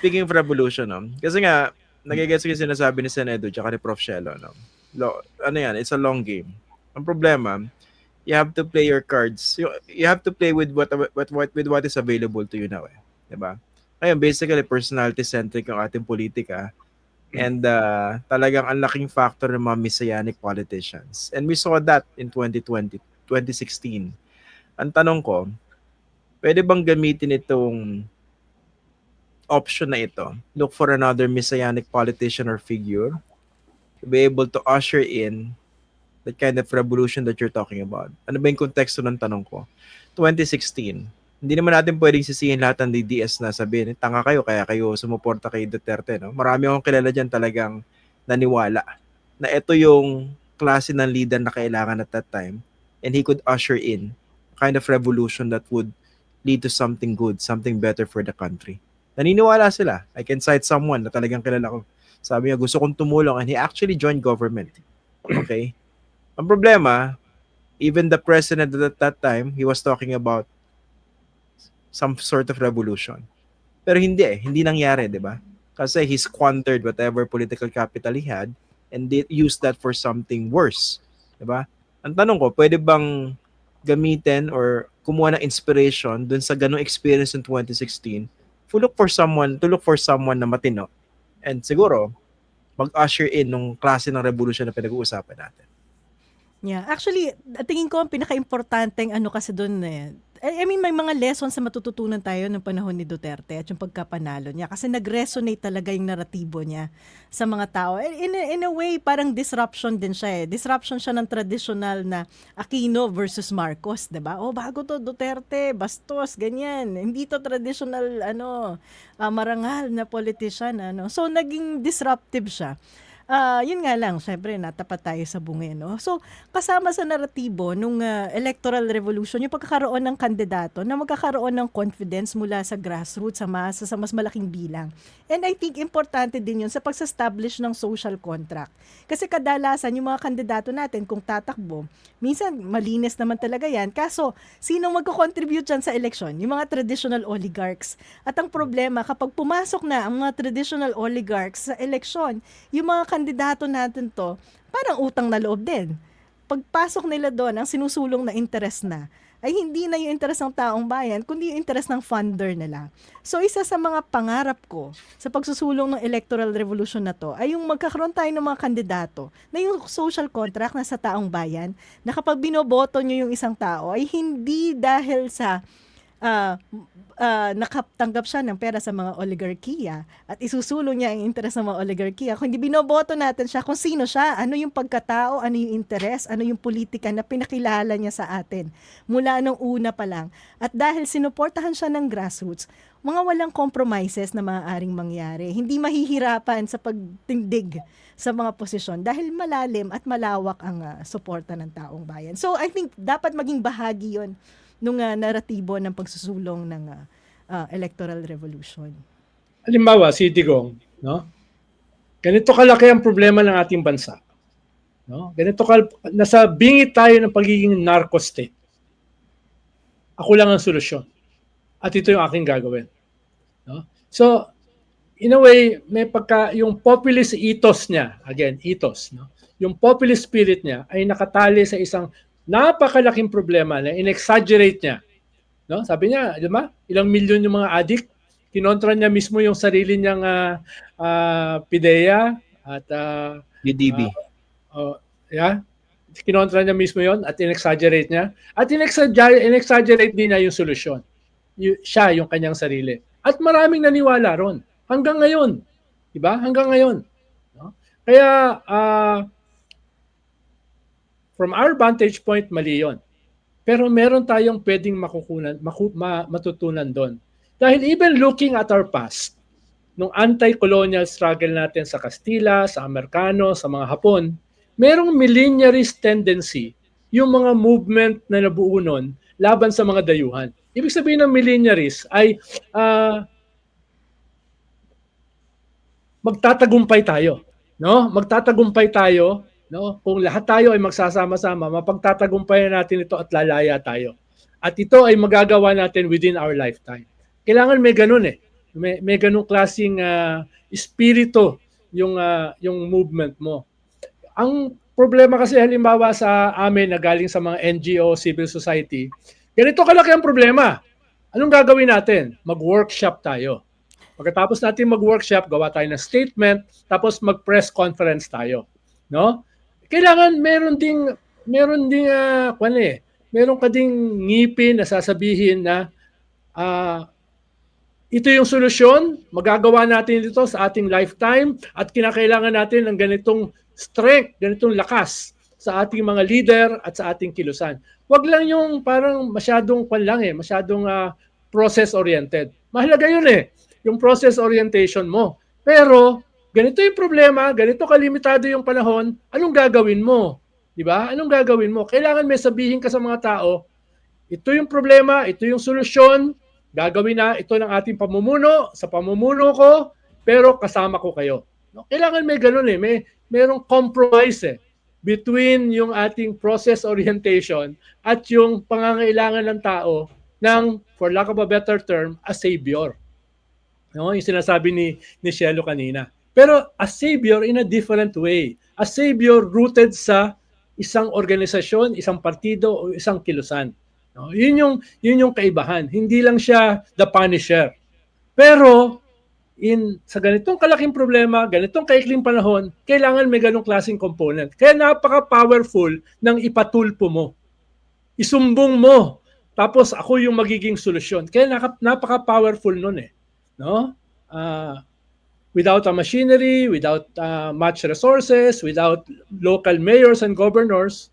speaking of revolution, no? Kasi nga, nagigets ko yung sinasabi ni Senedo tsaka ni Prof. Shelo, no? Ano yan, it's a long game. Ang problema, you have to play your cards. You have to play with what is available to you now, eh. 'Di ba? Ngayon, basically personality centric ang ating politika, and talagang ang laking factor ng mga messianic politicians. And we saw that in 2020, 2016. Ang tanong ko, pwede bang gamitin itong option na ito? Look for another messianic politician or figure to be able to usher in that kind of revolution that you're talking about. Ano ba yung konteksto ng tanong ko? 2016, hindi naman natin pwedeng sisihin lahat ng DDS na sabihin, tanga kayo, kaya kayo sumuporta kay Duterte. No? Marami akong kilala dyan talagang naniwala na ito yung klase ng leader na kailangan at that time, and he could usher in a kind of revolution that would lead to something good, something better for the country. Naniniwala sila. I can cite someone na talagang kilala ko. Sabi niya, gusto kong tumulong, and he actually joined government. Okay? Ang problema, even the president at that time, he was talking about some sort of revolution. Pero hindi nangyari, di ba? Kasi he squandered whatever political capital he had and used that for something worse, di ba? Ang tanong ko, pwede bang gamitin or kumuha ng inspiration dun sa ganung experience in 2016 to look for someone na matino and siguro mag-usher in nung klase ng revolution na pinag-uusapan natin. Yeah, actually, tingin ko ang pinaka-importanteng ano kasi doon I mean, may mga lessons na matututunan tayo ng panahon ni Duterte at yung pagkapanalo niya kasi nag-resonate talaga yung naratibo niya sa mga tao. In a way, parang disruption din siya eh. Disruption siya ng traditional na Aquino versus Marcos, 'di ba? Oh, bago to Duterte, bastos, ganyan. Hindi to traditional marangal na politician So naging disruptive siya. Yun nga lang, syempre natapat tayo sa bunge, no? So, kasama sa naratibo nung electoral revolution, yung pagkakaroon ng kandidato na magkakaroon ng confidence mula sa grassroots, sa masa, sa mas malaking bilang. And I think importante din yun sa pag-establish ng social contract. Kasi kadalasan, yung mga kandidato natin, kung tatakbo, minsan malinis naman talaga yan. Kaso, sino magko-contribute dyan sa election? Yung mga traditional oligarchs. At ang problema, kapag pumasok na ang mga traditional oligarchs sa election, yung mga kandidato natin to, parang utang na loob din. Pagpasok nila doon, ang sinusulong na interest na, ay hindi na yung interest ng taong bayan, kundi yung interest ng funder nila. So, isa sa mga pangarap ko sa pagsusulong ng electoral revolution na to, ay yung magkakaroon tayo ng mga kandidato na yung social contract na sa taong bayan, na kapag binoboto nyo yung isang tao, ay hindi dahil sa nakatanggap siya ng pera sa mga oligarkiya at isusulong niya ang interes ng mga oligarkiya. Kung hindi binoboto natin siya kung sino siya, ano yung pagkatao, ano yung interes, ano yung politika na pinakilala niya sa atin mula nung una pa lang. At dahil sinuportahan siya ng grassroots, mga walang compromises na maaaring mangyari. Hindi mahihirapan sa pagtindig sa mga posisyon dahil malalim at malawak ang suporta ng taong bayan. So I think dapat maging bahagi yon nung naratibo ng pagsusulong ng electoral revolution. Halimbawa, si Digong, no? Ganito kalaki ang problema ng ating bansa. No? Nasa bingit tayo ng pagiging narco state. Ako lang ang solusyon. At ito yung aking gagawin. No? So, in a way, may yung populist ethos niya, again, ethos, no? Yung populist spirit niya ay nakatali sa isang napakalaking problema na in-exaggerate niya. No? Sabi niya, di ba? Ilang milyon yung mga addict. Kinontra niya mismo yung sarili niyang PIDEA at UDB. Yeah. Kinontra niya mismo yon at in-exaggerate niya. At in-exaggerate din niya yung solusyon. Siya yung kanyang sarili. At maraming naniwala ron. Hanggang ngayon. Di ba? Hanggang ngayon. No? Kaya, from our vantage point, mali yun. Pero meron tayong pwedeng matutunan doon. Dahil even looking at our past, nung anti-colonial struggle natin sa Kastila, sa Amerikano, sa mga Hapon, merong millenarist tendency yung mga movement na nabuo nun laban sa mga dayuhan. Ibig sabihin ng millenarist ay magtatagumpay tayo. No? Magtatagumpay tayo. No? Kung lahat tayo ay magsasama-sama, mapagtatagumpayan natin ito at lalaya tayo. At ito ay magagawa natin within our lifetime. Kailangan may ganun eh. May ganung klaseng espiritu yung movement mo. Ang problema kasi halimbawa sa amin na galing sa mga NGO, civil society, ganito kalaki ang problema. Anong gagawin natin? Mag-workshop tayo. Pagkatapos natin mag-workshop, gawa tayo ng statement, tapos mag-press conference tayo, no? Kailangan meron ka ding ngipin na sasabihin na ito yung solusyon, magagawa natin ito sa ating lifetime at kinakailangan natin ng ganitong strength, ganitong lakas sa ating mga leader at sa ating kilusan. Wag lang yung parang masyadong masyadong process-oriented. Mahalaga yun yung process orientation mo. Pero ganito yung problema, ganito kalimitado yung panahon, anong gagawin mo? Di ba? Anong gagawin mo? Kailangan may sabihin ka sa mga tao, ito yung problema, ito yung solusyon, gagawin na ito ng ating pamumuno, sa pamumuno ko, pero kasama ko kayo. No? Kailangan may ganun merong compromise between yung ating process orientation at yung pangangailangan ng tao ng, for lack of a better term, a savior. No? Yung sinasabi ni Shelo kanina. Pero a savior in a different way. A savior rooted sa isang organisasyon, isang partido o isang kilusan. No? Yun yung kaibahan. Hindi lang siya the punisher. Pero sa ganitong kalaking problema, ganitong kaikling panahon, kailangan may ganong klaseng component. Kaya napaka-powerful ng ipatulpo mo. Isumbong mo. Tapos ako yung magiging solusyon. Kaya napaka-powerful nun no? Without a machinery, without much resources, without local mayors and governors,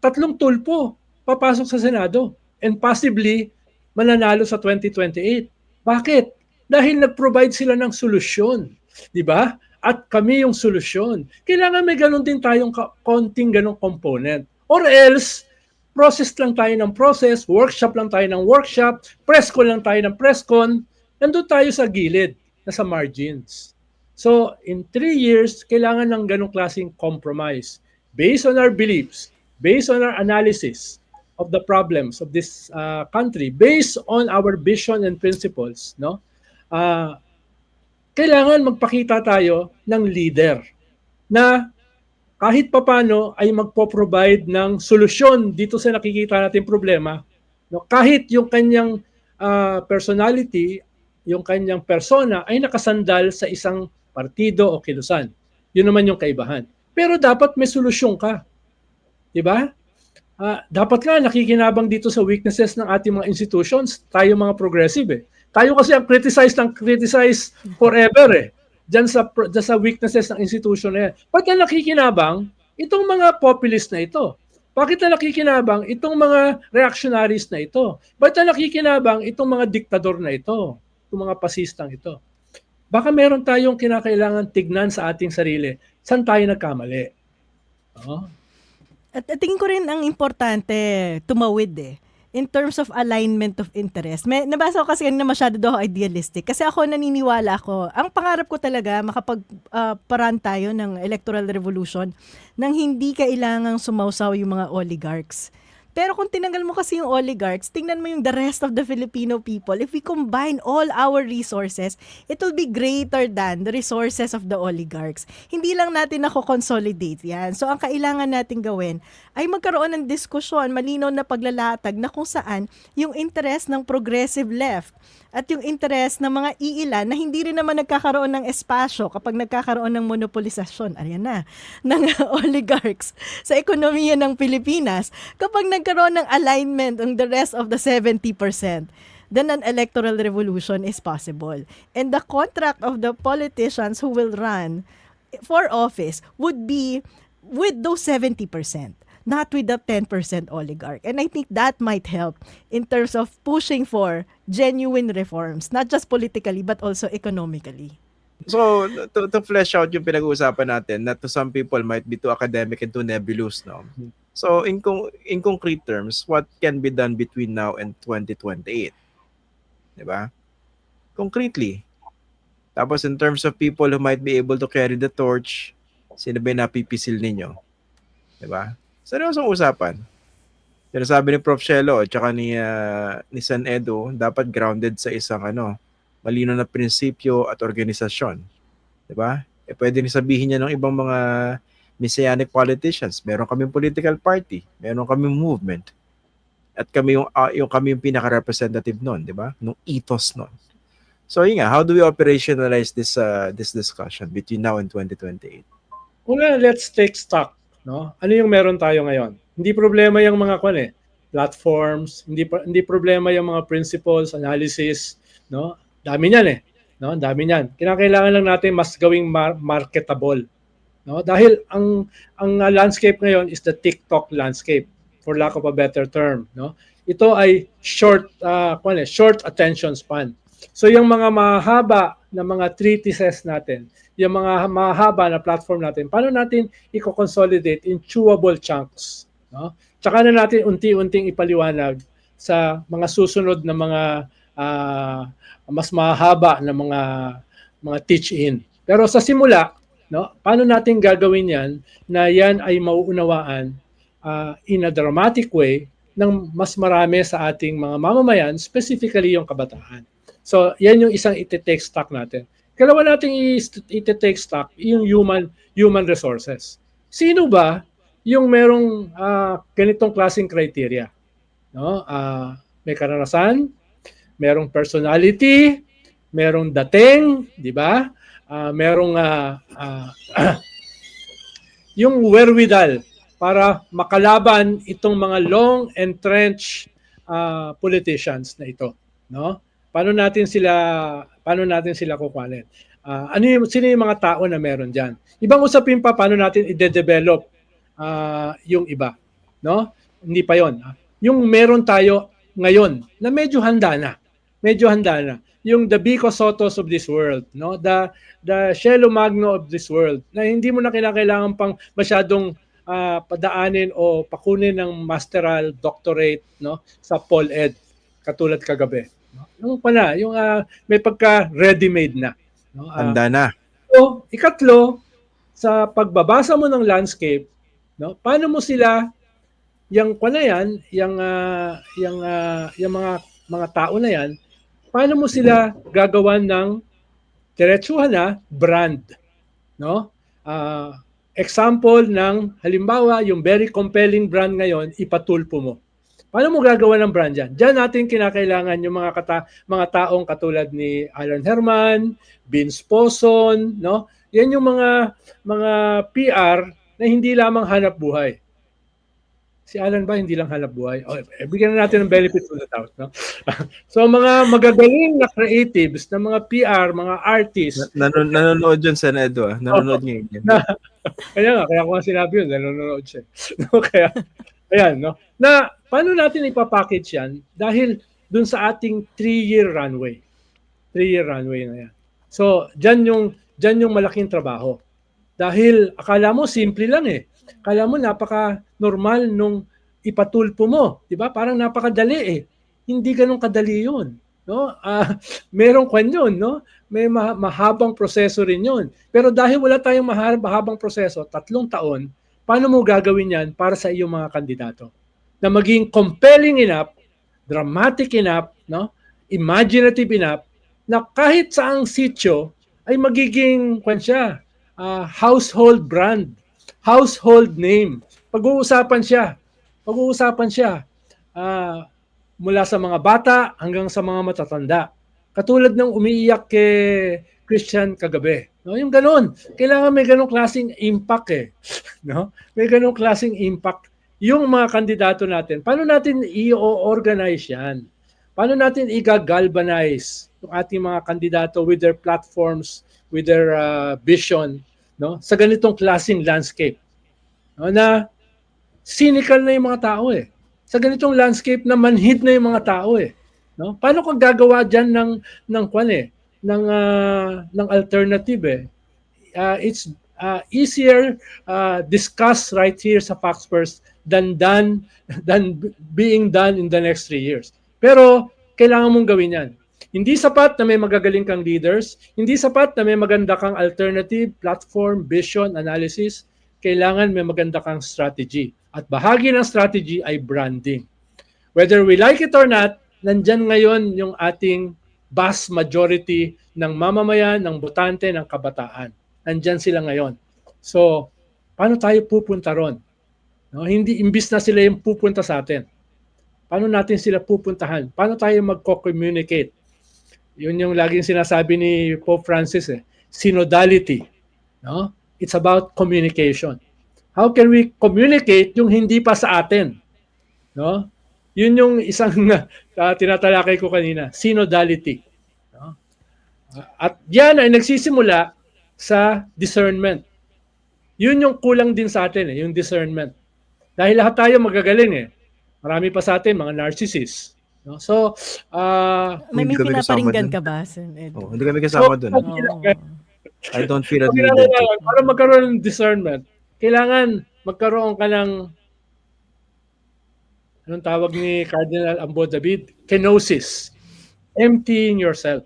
3 tulpo papasok sa Senado and possibly mananalo sa 2028. Bakit? Dahil nag-provide sila ng solusyon, di ba? At kami yung solusyon. Kailangan may ganun din tayong konting ganung component. Or else, process lang tayo ng process, workshop lang tayo ng workshop, presscon lang tayo ng presscon, nandun tayo sa gilid, nasa margins. So, in 3 years, kailangan ng ganong klaseng compromise based on our beliefs, based on our analysis of the problems of this country, based on our vision and principles, no? Kailangan magpakita tayo ng leader na kahit papano ay magpo-provide ng solusyon dito sa nakikita nating problema, no? Kahit yung kanyang personality, yung kanyang persona ay nakasandal sa isang partido o kilusan. Yun naman yung kaibahan. Pero dapat may solusyon ka. Di ba? Dapat nga nakikinabang dito sa weaknesses ng ating mga institutions, tayo mga progressive Tayo kasi ang criticize forever Diyan sa weaknesses ng institution na yan. Ba't na nakikinabang itong mga populist na ito? Bakit na nakikinabang itong mga reactionaries na ito? Ba't na nakikinabang itong mga diktador na ito? Itong mga pasistang ito? Baka meron tayong kinakailangan tignan sa ating sarili. Saan tayo nagkamali? At tingin ko rin ang importante tumawid in terms of alignment of interest. Nabasa ko kasi na masyado daw idealistic. Kasi ako naniniwala ako, ang pangarap ko talaga makapagparaan tayo ng electoral revolution nang hindi kailangang sumausaw yung mga oligarchs. Pero kung tinanggal mo kasi yung oligarchs, tingnan mo yung the rest of the Filipino people. If we combine all our resources, it will be greater than the resources of the oligarchs. Hindi lang natin nako-consolidate yan. So, ang kailangan natin gawin ay magkaroon ng diskusyon, malinaw na paglalatag na kung saan yung interest ng progressive left at yung interest ng mga iilan na hindi rin naman nagkakaroon ng espasyo kapag nagkakaroon ng monopolisasyon, ng oligarchs sa ekonomiya ng Pilipinas, kapag nagkaroon ng alignment on the rest of the 70%, then an electoral revolution is possible. And the contract of the politicians who will run for office would be with those 70%. Not with the 10% oligarch. And I think that might help in terms of pushing for genuine reforms, not just politically but also economically. So, to flesh out yung pinag-uusapan natin, that to some people might be too academic and too nebulous, no? So, in concrete terms, what can be done between now and 2028? Diba? Concretely. Tapos, in terms of people who might be able to carry the torch, sino ba yung napipisil ninyo? Diba? Seryosong usapan. Sinasabi ni Prof. Shelo at saka ni San Edu, dapat grounded sa isang malino na prinsipyo at organisasyon. Diba? Pwede rin sabihin niya ng ibang mga messianic politicians, meron kaming political party, meron kaming movement, at kami yung pinaka-representative nun, di ba? Nung ethos nun. So yun nga, how do we operationalize this discussion between now and 2028? Una, let's take stock, no? Ano yung meron tayo ngayon? Hindi problema yung mga platforms, hindi problema yung mga principles, analysis, no? Dami niyan no? Dami niyan. Kinakailangan lang natin mas gawing marketable, no? Dahil ang landscape ngayon is the TikTok landscape, for lack of a better term, no? Ito ay short attention span. So yung mga mahaba na mga treatises natin, yung mga mahaba na platform natin, paano natin i-consolidate in chewable chunks, no? Tsaka na natin unti-unting ipaliwanag sa mga susunod na mga mas mahaba na mga teach-in. Pero sa simula, no, paano natin gagawin yan na yan ay mauunawaan in a dramatic way ng mas marami sa ating mga mamamayan, specifically yung kabataan. So, yan yung isang iti-take stock natin. Kailangan natin iti-take stock yung human resources. Sino ba yung merong ganitong klaseng criteria? No? May karanasan, merong personality, merong dating, di ba? Merong yung wherewithal para makalaban itong mga long entrenched politicians na ito, no? Paano natin sila kukuhanin? Sino yung mga tao na meron diyan? Ibang usapin pa paano natin i-develop yung iba, no? Hindi pa 'yon. Yung meron tayo ngayon na medyo handa na. Yung the Vico Sotos of this world, no? The Shelo Magno of this world, na hindi mo na kailangan pang masyadong padaanin o pakunin ng masteral doctorate, no, sa PolEd katulad kagabi, no? Yung pala, yung may pagka ready-made na, no? Handa na. So, ikatlo, sa pagbabasa mo ng landscape, no, paano mo sila yung mga tao na yan, paano mo sila gagawan ng diretsuhan na brand, no? Example ng halimbawa, yung very compelling brand ngayon, ipatulpo mo. Paano mo gagawa ng brand yan? Diyan natin kinakailangan yung mga taong katulad ni Alan Herman, Vince Poson, no? Yan yung mga PR na hindi lamang hanap buhay. Si Alan ba hindi lang hanap buhay? Bigyan na natin ng benefit of the doubt, no? So mga magagaling na creatives, na mga PR, mga artists. Nanonood yun sa Nedo. Nanonood ngayon. Kaya ko nga sinabi yun, nanonood siya. No, kaya, ayan, no? Na, paano natin ipapackage yan? Dahil dun sa ating 3-year runway. 3-year runway na yan. So, dyan yung malaking trabaho. Dahil akala mo simple lang Akala mo napaka-normal nung ipatulpo mo, 'di ba? Parang napakadali Hindi ganoon kadali 'yun, no? Merong yun, no? May mahabang proseso rin 'yun. Pero dahil wala tayong mahabang proseso, 3 taon, paano mo gagawin 'yan para sa iyong mga kandidato? Na maging compelling enough, dramatic enough, no? Imaginative enough na kahit saang sitio ay magiging household brand, household name. Pag-uusapan siya mula sa mga bata hanggang sa mga matatanda. Katulad ng umiiyak kay Christian kagabi. No, yung ganun. Kailangan may ganung klaseng impact No? May ganung klaseng impact yung mga kandidato natin. Paano natin i-organize yan? Paano natin i-galvanize yung ating mga kandidato with their platforms, with their vision, no? Sa ganitong klaseng landscape, no? Na cynical na yung mga tao Sa ganitong landscape na manhid na yung mga tao no? Paano kung gagawa diyan ng alternative it's easier discussed right here sa Fox First than being done in the next 3 years. Pero kailangan mong gawin yan. Hindi sapat na may magagaling kang leaders, hindi sapat na may maganda kang alternative, platform, vision, analysis. Kailangan may maganda kang strategy. At bahagi ng strategy ay branding. Whether we like it or not, nandyan ngayon yung ating vast majority ng mamamayan, ng botante, ng kabataan. Nandyan sila ngayon. So, paano tayo pupunta ron? No, hindi, imbis na sila yung pupunta sa atin. Paano natin sila pupuntahan? Paano tayo magko-communicate? Yun yung laging sinasabi ni Pope Francis, synodality. No? It's about communication. How can we communicate yung hindi pa sa atin? No? Yun yung isang tinatalakay ko kanina, synodality. No? At yan ay nagsisimula sa discernment. Yun yung kulang din sa atin, yung discernment. Dahil lahat tayo magagaling Marami pa sa atin mga narcissists. No? So, May Hindi kami kasama pinaparinggan dun. ka ba, Sen Ed? Oh, hindi kami kasama doon. Oo. I don't feel admitted to. para magkaroon ng discernment, kailangan magkaroon ka ng anong tawag ni Cardinal Ambo David? Kenosis. Emptying yourself.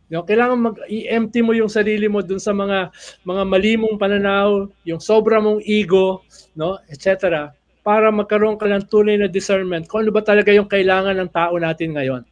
Kailangan i-empty mo yung sarili mo dun sa mga mali mong pananaw, yung sobra mong ego, no, etc. para magkaroon ka ng tunay na discernment kung ano ba talaga yung kailangan ng tao natin ngayon.